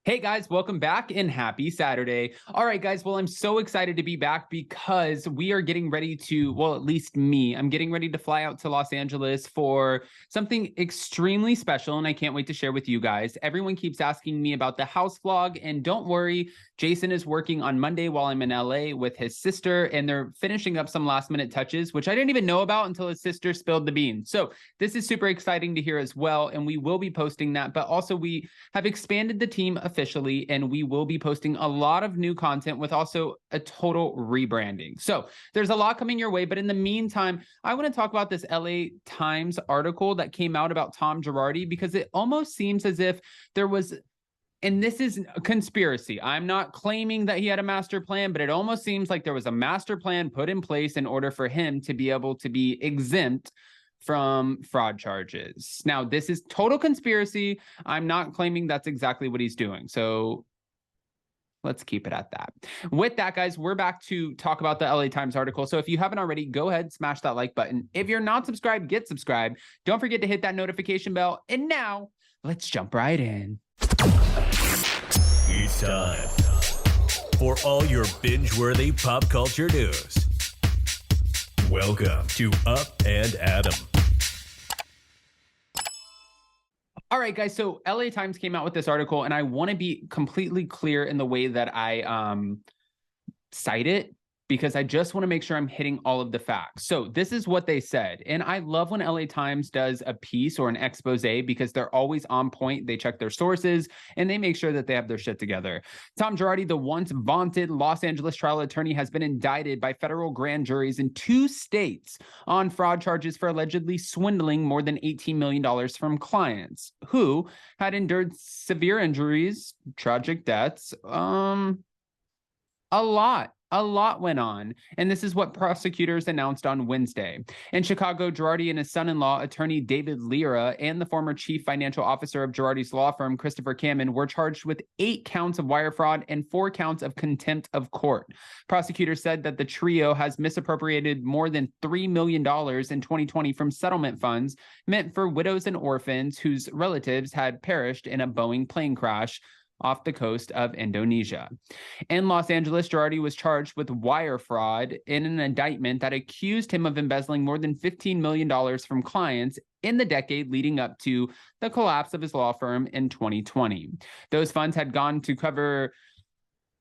Hey guys, welcome back and happy Saturday. All right, guys. Well, I'm so excited to be back because we are getting ready to, well, at least me, I'm getting ready to fly out to Los Angeles for something extremely special, and I can't wait to share with you guys. Everyone keeps asking me about the house vlog, and don't worry, Jason is working on Monday while I'm in LA with his sister, and they're finishing up some last minute touches, which I didn't even know about until his sister spilled the beans. So this is super exciting to hear as well, and we will be posting that, but also we have expanded the team officially, and we will be posting a lot of new content with also a total rebranding. So there's a lot coming your way, but in the meantime, I want to talk about this LA Times article that came out about Tom Girardi, because it almost seems as if there was, and this is a conspiracy. I'm not claiming that he had a master plan, but it almost seems like there was a master plan put in place in order for him to be able to be exempt from fraud charges. Now, this is total conspiracy. I'm not claiming that's exactly what he's doing. So let's keep it at that. With that, guys, we're back to talk about the LA Times article. So if you haven't already, go ahead, smash that like button. If you're not subscribed, get subscribed. Don't forget to hit that notification bell. And now let's jump right in. It's time for all your binge-worthy pop culture news. Welcome to Up and Adam. All right, guys. So LA Times came out with this article, and I want to be completely clear in the way that I cite it, because I just want to make sure I'm hitting all of the facts. So this is what they said. And I love when LA Times does a piece or an expose, because they're always on point. They check their sources and they make sure that they have their shit together. Tom Girardi, the once vaunted Los Angeles trial attorney, has been indicted by federal grand juries in 2 states on fraud charges for allegedly swindling more than $18 million from clients who had endured severe injuries, tragic deaths, A lot went on, and this is what prosecutors announced on Wednesday. In Chicago, Girardi and his son-in-law, attorney David Lira, and the former chief financial officer of Girardi's law firm, Christopher Kamen, were charged with 8 counts of wire fraud and 4 counts of contempt of court. Prosecutors said that the trio has misappropriated more than $3 million in 2020 from settlement funds meant for widows and orphans whose relatives had perished in a Boeing plane crash off the coast of Indonesia. In Los Angeles, Girardi was charged with wire fraud in an indictment that accused him of embezzling more than $15 million from clients in the decade leading up to the collapse of his law firm in 2020. Those funds had gone to cover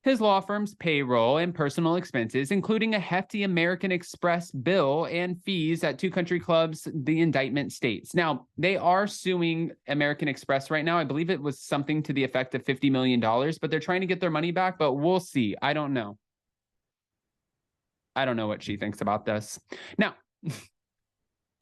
his law firm's payroll and personal expenses, including a hefty American Express bill and fees at 2 country clubs, the indictment states. Now, they are suing American Express right now. I believe it was something to the effect of $50 million, but they're trying to get their money back, but we'll see. I don't know. I don't know what she thinks about this. Now,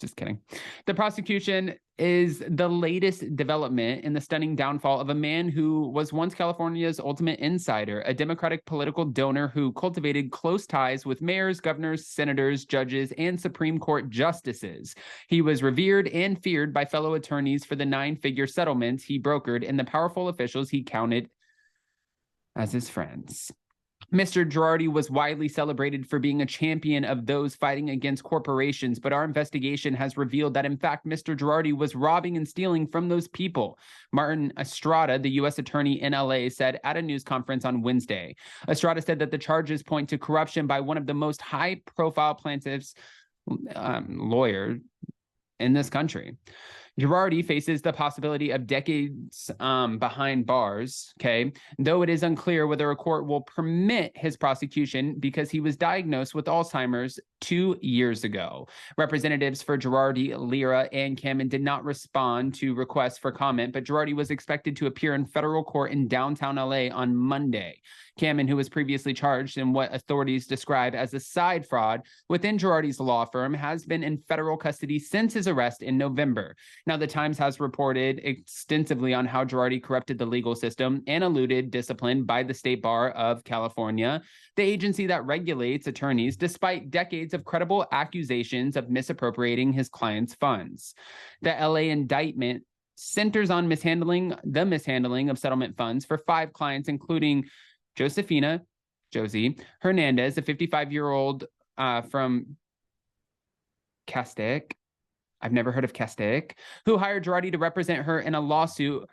just kidding. The prosecution is the latest development in the stunning downfall of a man who was once California's ultimate insider, a Democratic political donor who cultivated close ties with mayors, governors, senators, judges, and Supreme Court justices. He was revered and feared by fellow attorneys for the 9-figure settlements he brokered and the powerful officials he counted as his friends. Mr. Girardi was widely celebrated for being a champion of those fighting against corporations, but our investigation has revealed that, in fact, Mr. Girardi was robbing and stealing from those people. Martin Estrada, the U.S. attorney in L.A., said at a news conference on Wednesday. Estrada said that the charges point to corruption by one of the most high-profile plaintiffs' lawyer in this country. Girardi faces the possibility of decades behind bars, okay, though it is unclear whether a court will permit his prosecution because he was diagnosed with Alzheimer's 2 years ago. Representatives for Girardi, Lira, and Kamen did not respond to requests for comment, but Girardi was expected to appear in federal court in downtown LA on Monday. Kamen, who was previously charged in what authorities describe as a side fraud within Girardi's law firm, has been in federal custody since his arrest in November. Now, the Times has reported extensively on how Girardi corrupted the legal system and eluded discipline by the State Bar of California, the agency that regulates attorneys, despite decades of credible accusations of misappropriating his clients' funds. The LA indictment centers on the mishandling of settlement funds for 5 clients, including Josefina, Josie Hernandez, a 55-year-old from Castaic. I've never heard of Castaic, who hired Girardi to represent her in a lawsuit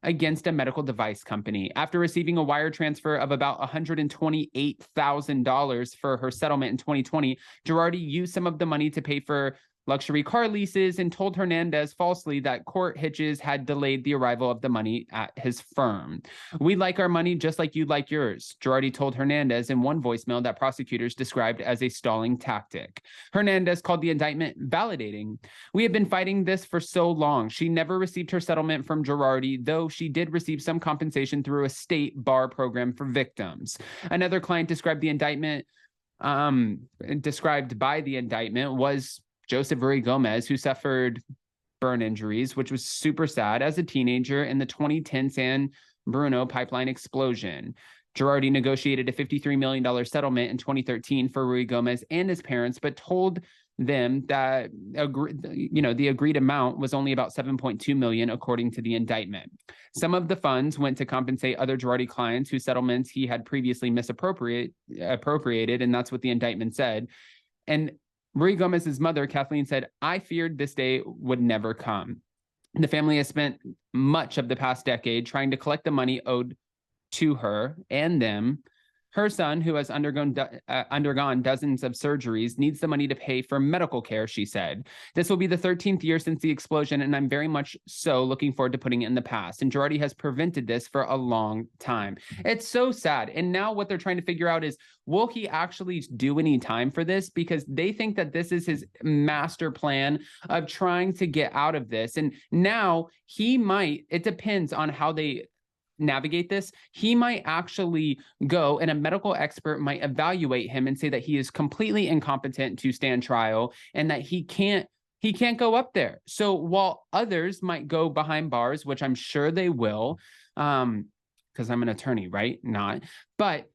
against a medical device company. After receiving a wire transfer of about $128,000 for her settlement in 2020, Girardi used some of the money to pay for luxury car leases and told Hernandez falsely that court hitches had delayed the arrival of the money at his firm. "We like our money just like you'd like yours," Girardi told Hernandez in one voicemail that prosecutors described as a stalling tactic. Hernandez called the indictment validating. "We have been fighting this for so long. She never received her settlement from Girardi, though she did receive some compensation through a state bar program for victims." Another client described by the indictment was Joseph Ruy Gomez, who suffered burn injuries, which was super sad as a teenager in the 2010 San Bruno pipeline explosion. Girardi negotiated a $53 million settlement in 2013 for Ruy Gomez and his parents, but told them that the agreed amount was only about $7.2 million, according to the indictment. Some of the funds went to compensate other Girardi clients whose settlements he had previously misappropriated, and that's what the indictment said. And Ruy Gomez's mother, Kathleen, said, "I feared this day would never come." The family has spent much of the past decade trying to collect the money owed to her and them. Her son, who has undergone dozens of surgeries, needs the money to pay for medical care, she said. "This will be the 13th year since the explosion, and I'm very much so looking forward to putting it in the past. And Girardi has prevented this for a long time." It's so sad. And now what they're trying to figure out is, will he actually do any time for this? Because they think that this is his master plan of trying to get out of this. And now he might, it depends on how they navigate this, he might actually go and a medical expert might evaluate him and say that he is completely incompetent to stand trial and that he can't go up there. So while others might go behind bars, which I'm sure they will, because I'm an attorney, right? Not. But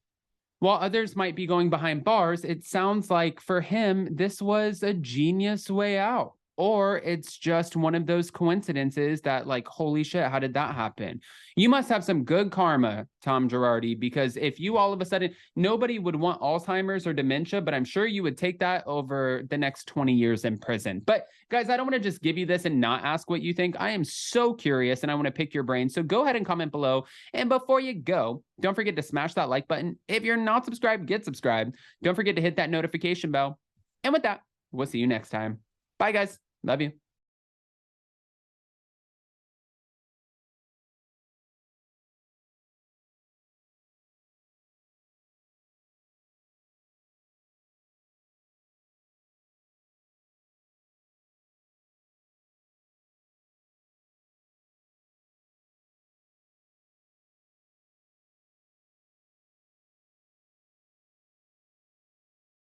while others might be going behind bars, it sounds like for him, this was a genius way out. Or it's just one of those coincidences that, like, holy shit, how did that happen? You must have some good karma, Tom Girardi, because if you all of a sudden, nobody would want Alzheimer's or dementia, but I'm sure you would take that over the next 20 years in prison. But guys, I don't want to just give you this and not ask what you think. I am so curious and I want to pick your brain. So go ahead and comment below. And before you go, don't forget to smash that like button. If you're not subscribed, get subscribed. Don't forget to hit that notification bell. And with that, we'll see you next time. Bye, guys. Love you.